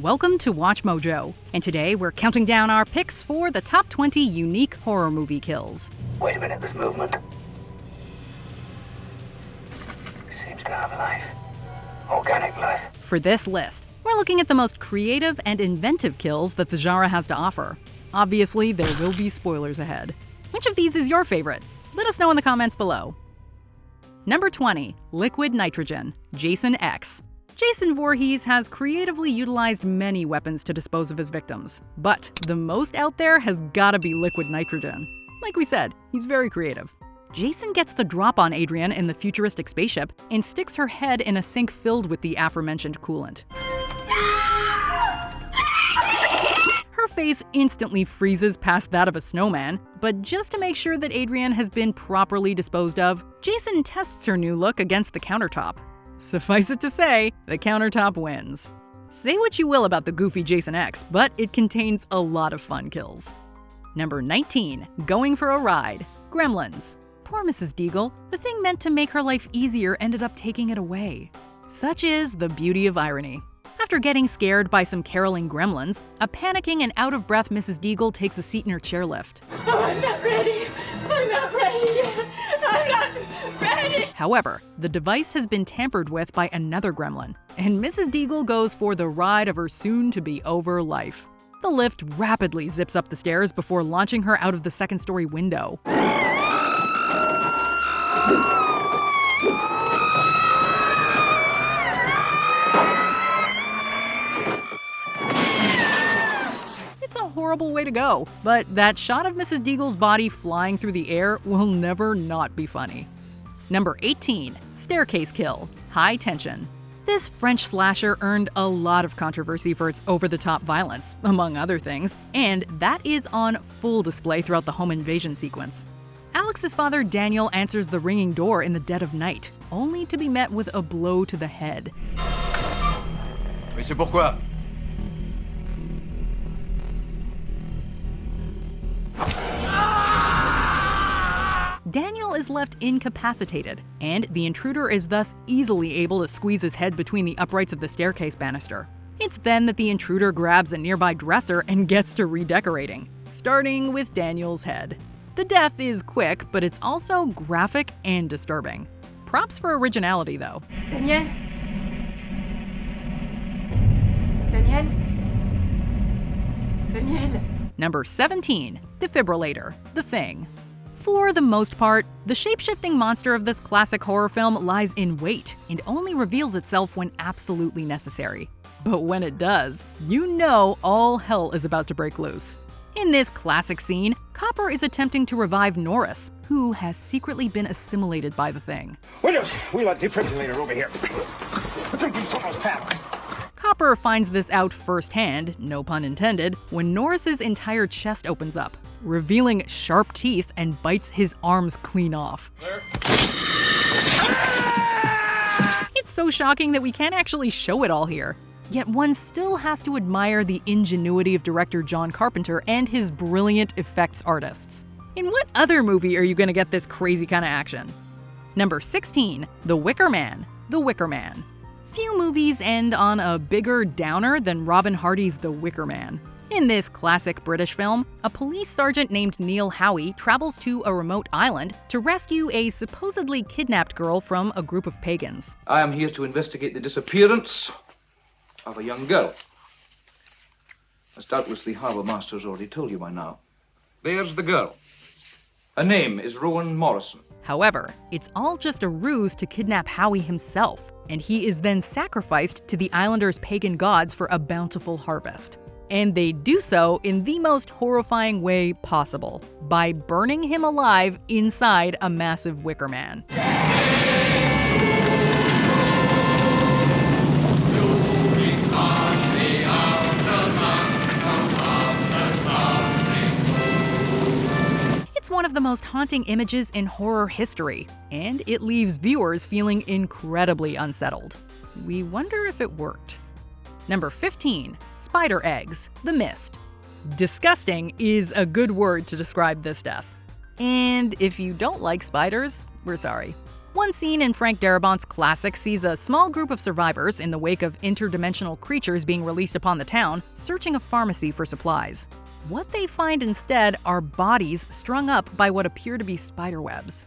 Welcome to WatchMojo, and today we're counting down our picks for the top 20 unique horror movie kills. Wait a minute, this movement seems to have life. Organic life. For this list, we're looking at the most creative and inventive kills that the genre has to offer. Obviously, there will be spoilers ahead. Which of these is your favorite? Let us know in the comments below. Number 20, Liquid Nitrogen, Jason X. Jason Voorhees has creatively utilized many weapons to dispose of his victims, but the most out there has gotta be liquid nitrogen. Like we said, he's very creative. Jason gets the drop on Adrienne in the futuristic spaceship and sticks her head in a sink filled with the aforementioned coolant. Her face instantly freezes past that of a snowman, but just to make sure that Adrienne has been properly disposed of, Jason tests her new look against the countertop. Suffice it to say, the countertop wins. Say what you will about the goofy Jason X, but it contains a lot of fun kills. Number 19, Going for a Ride, Gremlins. Poor Mrs. Deagle, the thing meant to make her life easier ended up taking it away. Such is the beauty of irony. After getting scared by some caroling gremlins, a panicking and out-of-breath Mrs. Deagle takes a seat in her chairlift. Oh, I'm not ready. I'm not ready. I'm not ready. However, the device has been tampered with by another gremlin, and Mrs. Deagle goes for the ride of her soon-to-be-over life. The lift rapidly zips up the stairs before launching her out of the second-story window. It's a horrible way to go, but that shot of Mrs. Deagle's body flying through the air will never not be funny. Number 18, Staircase Kill, High Tension. This French slasher earned a lot of controversy for its over-the-top violence, among other things, and that is on full display throughout the home invasion sequence. Alex's father Daniel answers the ringing door in the dead of night, only to be met with a blow to the head. Mais c'est pourquoi? Daniel is left incapacitated, and the intruder is thus easily able to squeeze his head between the uprights of the staircase banister. It's then that the intruder grabs a nearby dresser and gets to redecorating, starting with Daniel's head. The death is quick, but it's also graphic and disturbing. Props for originality, though. Daniel? Daniel? Daniel? Number 17, Defibrillator, The Thing. For the most part, the shape-shifting monster of this classic horror film lies in wait and only reveals itself when absolutely necessary. But when it does, you know all hell is about to break loose. In this classic scene, Copper is attempting to revive Norris, who has secretly been assimilated by the Thing. Williams, wheel that defibrillator over here. Put some on those panels. Copper finds this out firsthand, no pun intended, when Norris's entire chest opens up, revealing sharp teeth and bites his arms clean off. It's so shocking that we can't actually show it all here. Yet one still has to admire the ingenuity of director John Carpenter and his brilliant effects artists. In what other movie are you gonna get this crazy kind of action? Number 16, The Wicker Man, The Wicker Man. Few movies end on a bigger downer than Robin Hardy's The Wicker Man. In this classic British film, a police sergeant named Neil Howie travels to a remote island to rescue a supposedly kidnapped girl from a group of pagans. I am here to investigate the disappearance of a young girl. As doubtless the harbour master has already told you by now. There's the girl. Her name is Rowan Morrison. However, it's all just a ruse to kidnap Howie himself, and he is then sacrificed to the islanders' pagan gods for a bountiful harvest. And they do so in the most horrifying way possible, by burning him alive inside a massive wicker man. It's one of the most haunting images in horror history, and it leaves viewers feeling incredibly unsettled. We wonder if it worked. Number 15, Spider Eggs, The Mist. Disgusting is a good word to describe this death. And if you don't like spiders, we're sorry. One scene in Frank Darabont's classic sees a small group of survivors in the wake of interdimensional creatures being released upon the town, searching a pharmacy for supplies. What they find instead are bodies strung up by what appear to be spiderwebs.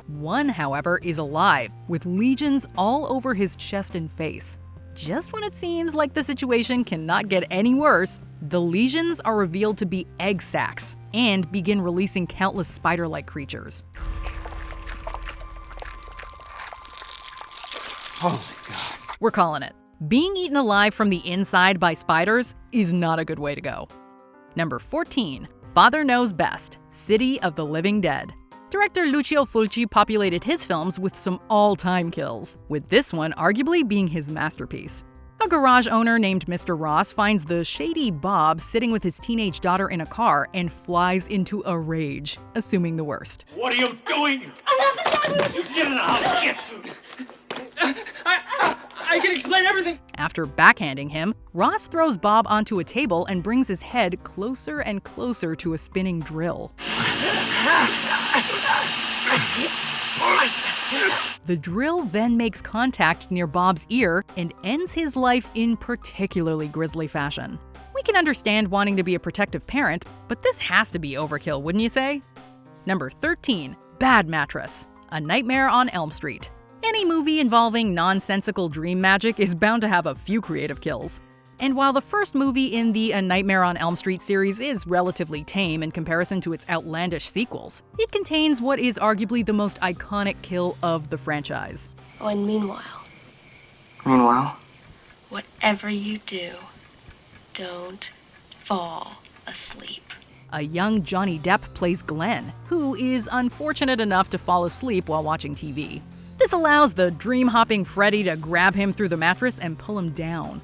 One, however, is alive, with legions all over his chest and face. Just when it seems like the situation cannot get any worse, the lesions are revealed to be egg sacs and begin releasing countless spider-like creatures. Holy God. We're calling it. Being eaten alive from the inside by spiders is not a good way to go. Number 14. Father Knows Best, City of the Living Dead. Director Lucio Fulci populated his films with some all-time kills, with this one arguably being his masterpiece. A garage owner named Mr. Ross finds the shady Bob sitting with his teenage daughter in a car and flies into a rage, assuming the worst. What are you doing? You get in the house, get! I can explain everything! After backhanding him, Ross throws Bob onto a table and brings his head closer and closer to a spinning drill. The drill then makes contact near Bob's ear and ends his life in particularly grisly fashion. We can understand wanting to be a protective parent, but this has to be overkill, wouldn't you say? Number 13. Bad Mattress, A Nightmare on Elm Street. Any movie involving nonsensical dream magic is bound to have a few creative kills. And while the first movie in the A Nightmare on Elm Street series is relatively tame in comparison to its outlandish sequels, it contains what is arguably the most iconic kill of the franchise. Oh, and meanwhile, whatever you do, don't fall asleep. A young Johnny Depp plays Glenn, who is unfortunate enough to fall asleep while watching TV. This allows the dream-hopping Freddy to grab him through the mattress and pull him down.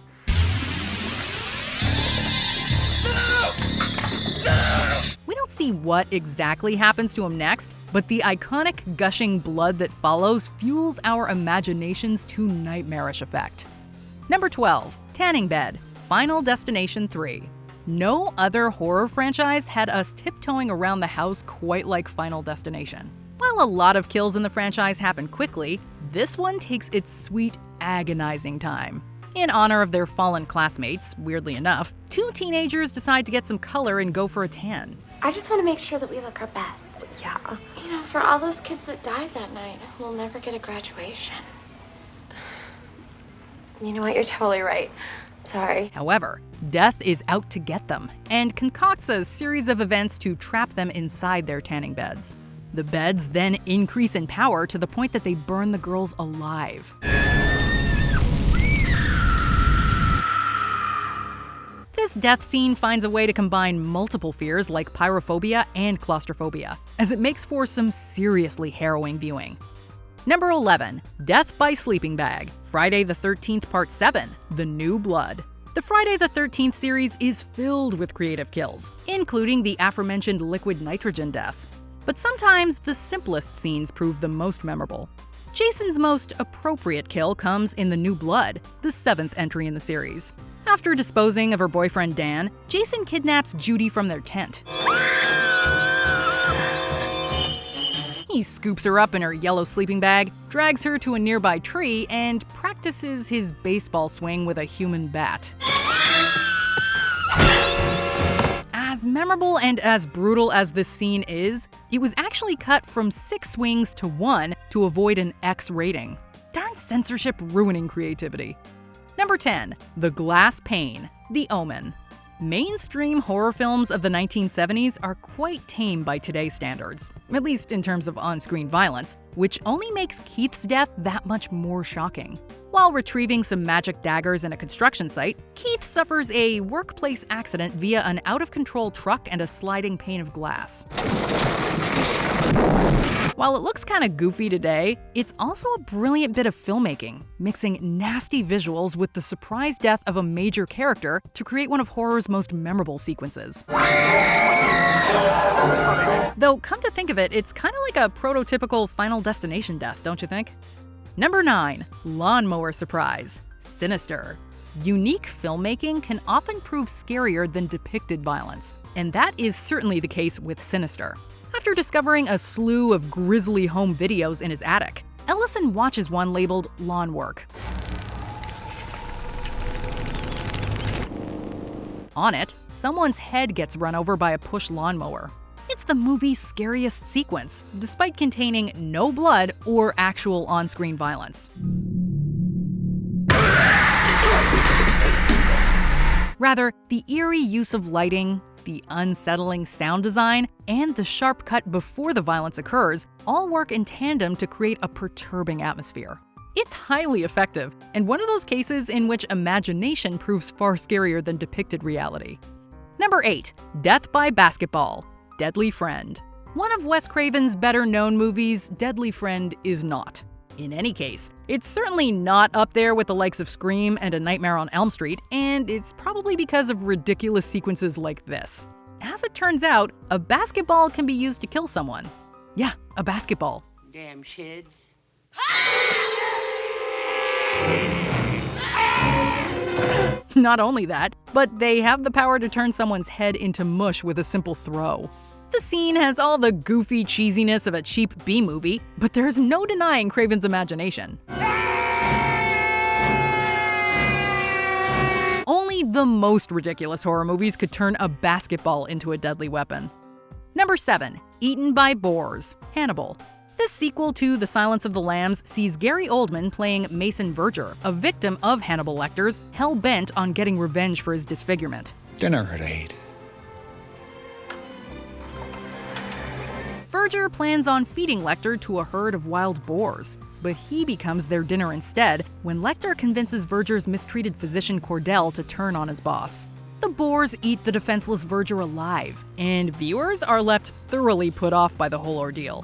We don't see what exactly happens to him next, but the iconic gushing blood that follows fuels our imaginations to nightmarish effect. Number 12. Tanning Bed, Final Destination 3. No other horror franchise had us tiptoeing around the house quite like Final Destination. While a lot of kills in the franchise happen quickly, this one takes its sweet, agonizing time. In honor of their fallen classmates, weirdly enough, two teenagers decide to get some color and go for a tan. I just want to make sure that we look our best. Yeah. You know, for all those kids that died that night, we'll never get a graduation. You know what? You're totally right. Sorry. However, death is out to get them and concocts a series of events to trap them inside their tanning beds. The beds then increase in power to the point that they burn the girls alive. This death scene finds a way to combine multiple fears like pyrophobia and claustrophobia, as it makes for some seriously harrowing viewing. Number 11. Death by Sleeping Bag, Friday the 13th Part 7, The New Blood. The Friday the 13th series is filled with creative kills, including the aforementioned liquid nitrogen death. But sometimes the simplest scenes prove the most memorable. Jason's most appropriate kill comes in The New Blood, the 7th entry in the series. After disposing of her boyfriend Dan, Jason kidnaps Judy from their tent. He scoops her up in her yellow sleeping bag, drags her to a nearby tree, and practices his baseball swing with a human bat. As memorable and as brutal as this scene is, it was actually cut from 6 swings to 1 to avoid an X rating. Darn censorship ruining creativity. Number 10. The Glass Pane, The Omen. Mainstream horror films of the 1970s are quite tame by today's standards, at least in terms of on-screen violence, which only makes Keith's death that much more shocking. While retrieving some magic daggers in a construction site, Keith suffers a workplace accident via an out-of-control truck and a sliding pane of glass. While it looks kinda goofy today, it's also a brilliant bit of filmmaking, mixing nasty visuals with the surprise death of a major character to create one of horror's most memorable sequences. Though, come to think of it, it's kinda like a prototypical Final Destination death, don't you think? Number 9. Lawnmower Surprise, Sinister. Unique filmmaking can often prove scarier than depicted violence, and that is certainly the case with Sinister. After discovering a slew of grisly home videos in his attic, Ellison watches one labeled Lawn Work. On it, someone's head gets run over by a push lawnmower. It's the movie's scariest sequence, despite containing no blood or actual on-screen violence. Rather, the eerie use of lighting, the unsettling sound design, and the sharp cut before the violence occurs all work in tandem to create a perturbing atmosphere. It's highly effective, and one of those cases in which imagination proves far scarier than depicted reality. Number 8. Death by Basketball. Deadly Friend. One of Wes Craven's better-known movies, Deadly Friend is not. In any case, it's certainly not up there with the likes of Scream and A Nightmare on Elm Street, and it's probably because of ridiculous sequences like this. As it turns out, a basketball can be used to kill someone. Yeah, a basketball. Damn shids. Not only that, but they have the power to turn someone's head into mush with a simple throw. The scene has all the goofy cheesiness of a cheap B-movie, but there's no denying Craven's imagination. Only the most ridiculous horror movies could turn a basketball into a deadly weapon. Number 7. Eaten by Boars. Hannibal. This sequel to The Silence of the Lambs sees Gary Oldman playing Mason Verger, a victim of Hannibal Lecter's, hell-bent on getting revenge for his disfigurement. Dinner at 8. Verger plans on feeding Lecter to a herd of wild boars, but he becomes their dinner instead when Lecter convinces Verger's mistreated physician Cordell to turn on his boss. The boars eat the defenseless Verger alive, and viewers are left thoroughly put off by the whole ordeal.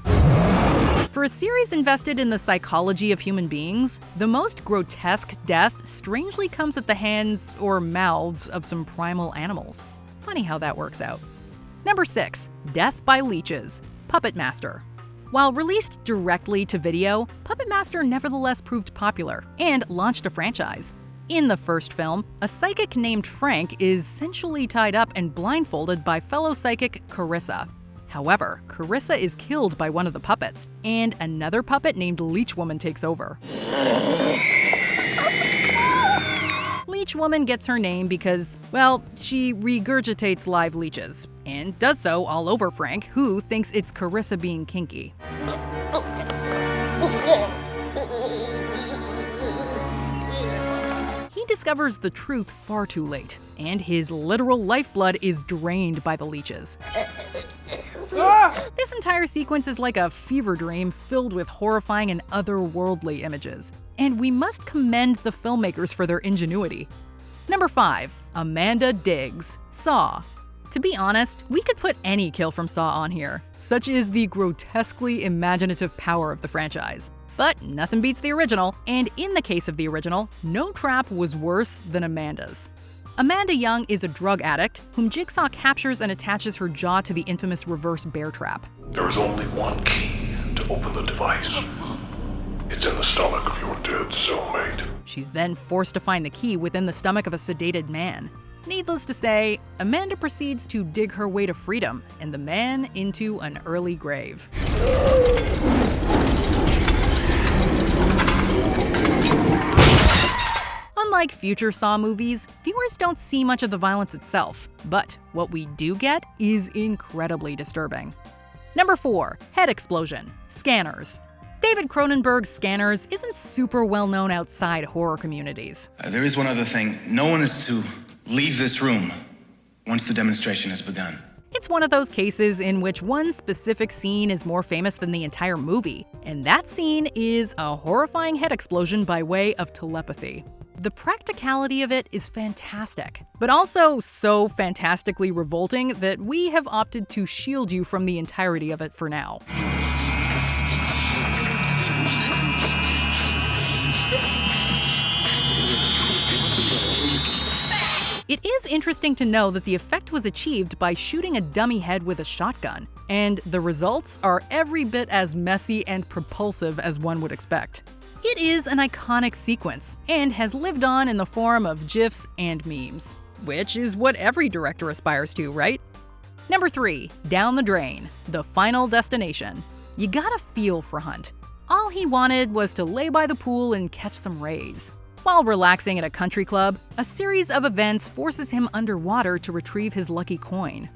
For a series invested in the psychology of human beings, the most grotesque death strangely comes at the hands or mouths of some primal animals. Funny how that works out. Number 6. Death by Leeches. Puppet Master. While released directly to video, Puppet Master nevertheless proved popular and launched a franchise. In the first film, a psychic named Frank is sensually tied up and blindfolded by fellow psychic Carissa. However, Carissa is killed by one of the puppets, and another puppet named Leech Woman takes over. Leech Woman gets her name because, well, she regurgitates live leeches, and does so all over Frank, who thinks it's Carissa being kinky. He discovers the truth far too late, and his literal lifeblood is drained by the leeches. This entire sequence is like a fever dream filled with horrifying and otherworldly images, and we must commend the filmmakers for their ingenuity. Number 5. Amanda Diggs. Saw. To be honest, we could put any kill from Saw on here. Such is the grotesquely imaginative power of the franchise. But nothing beats the original, and in the case of the original, no trap was worse than Amanda's. Amanda Young is a drug addict whom Jigsaw captures and attaches her jaw to the infamous reverse bear trap. There is only one key to open the device. It's in the stomach of your dead cellmate. She's then forced to find the key within the stomach of a sedated man. Needless to say, Amanda proceeds to dig her way to freedom and the man into an early grave. Unlike future Saw movies, viewers don't see much of the violence itself, but what we do get is incredibly disturbing. Number 4. Head Explosion. Scanners. David Cronenberg's Scanners isn't super well known outside horror communities. There is one other thing. No one is to leave this room once the demonstration has begun. It's one of those cases in which one specific scene is more famous than the entire movie, and that scene is a horrifying head explosion by way of telepathy. The practicality of it is fantastic, but also so fantastically revolting that we have opted to shield you from the entirety of it for now. It is interesting to know that the effect was achieved by shooting a dummy head with a shotgun, and the results are every bit as messy and propulsive as one would expect. It is an iconic sequence, and has lived on in the form of GIFs and memes, which is what every director aspires to, right? Number 3. Down the Drain, The Final Destination. You gotta feel for Hunt. All he wanted was to lay by the pool and catch some rays. While relaxing at a country club, a series of events forces him underwater to retrieve his lucky coin.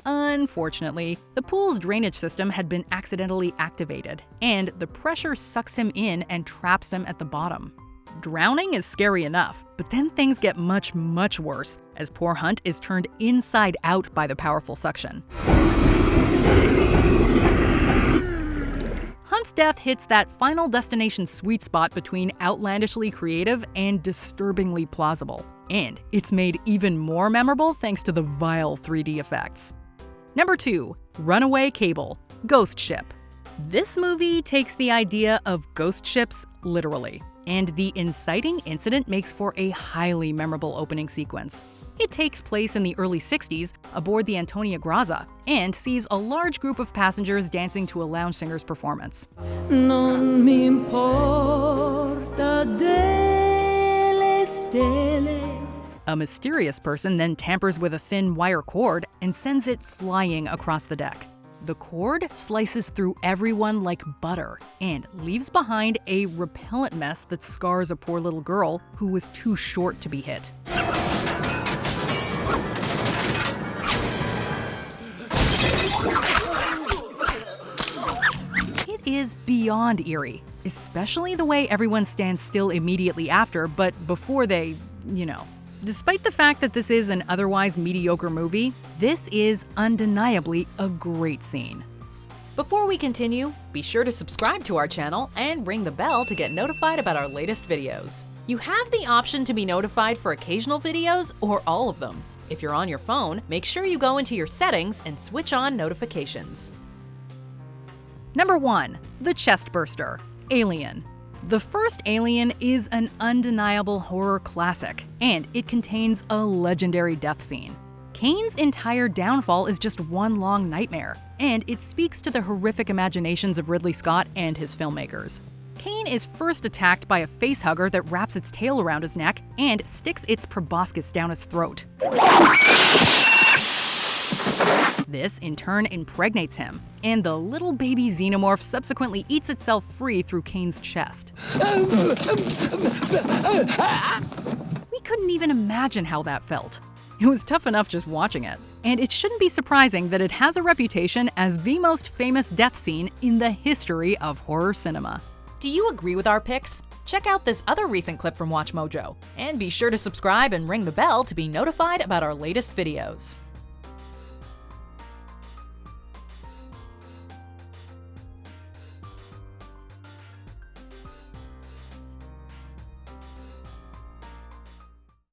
Unfortunately, the pool's drainage system had been accidentally activated, and the pressure sucks him in and traps him at the bottom. Drowning is scary enough, but then things get much, much worse as poor Hunt is turned inside out by the powerful suction. Hunt's death hits that Final Destination sweet spot between outlandishly creative and disturbingly plausible. And it's made even more memorable thanks to the vile 3D effects. Number 2. Runaway Cable, Ghost Ship. This movie takes the idea of ghost ships literally, and the inciting incident makes for a highly memorable opening sequence. It takes place in the early 60s aboard the Antonia Graza and sees a large group of passengers dancing to a lounge singer's performance. Non mi importa delle stelle. A mysterious person then tampers with a thin wire cord and sends it flying across the deck. The cord slices through everyone like butter and leaves behind a repellent mess that scars a poor little girl who was too short to be hit. It is beyond eerie, especially the way everyone stands still immediately after, but before they, Despite the fact that this is an otherwise mediocre movie, this is undeniably a great scene. Before we continue, be sure to subscribe to our channel and ring the bell to get notified about our latest videos. You have the option to be notified for occasional videos or all of them. If you're on your phone, make sure you go into your settings and switch on notifications. Number 1. The Chestburster, Alien. The first Alien is an undeniable horror classic, and it contains a legendary death scene. Kane's entire downfall is just one long nightmare, and it speaks to the horrific imaginations of Ridley Scott and his filmmakers. Kane is first attacked by a facehugger that wraps its tail around his neck and sticks its proboscis down its throat. This, in turn, impregnates him, and the little baby xenomorph subsequently eats itself free through Kane's chest. We couldn't even imagine how that felt. It was tough enough just watching it, and it shouldn't be surprising that it has a reputation as the most famous death scene in the history of horror cinema. Do you agree with our picks? Check out this other recent clip from WatchMojo, and be sure to subscribe and ring the bell to be notified about our latest videos.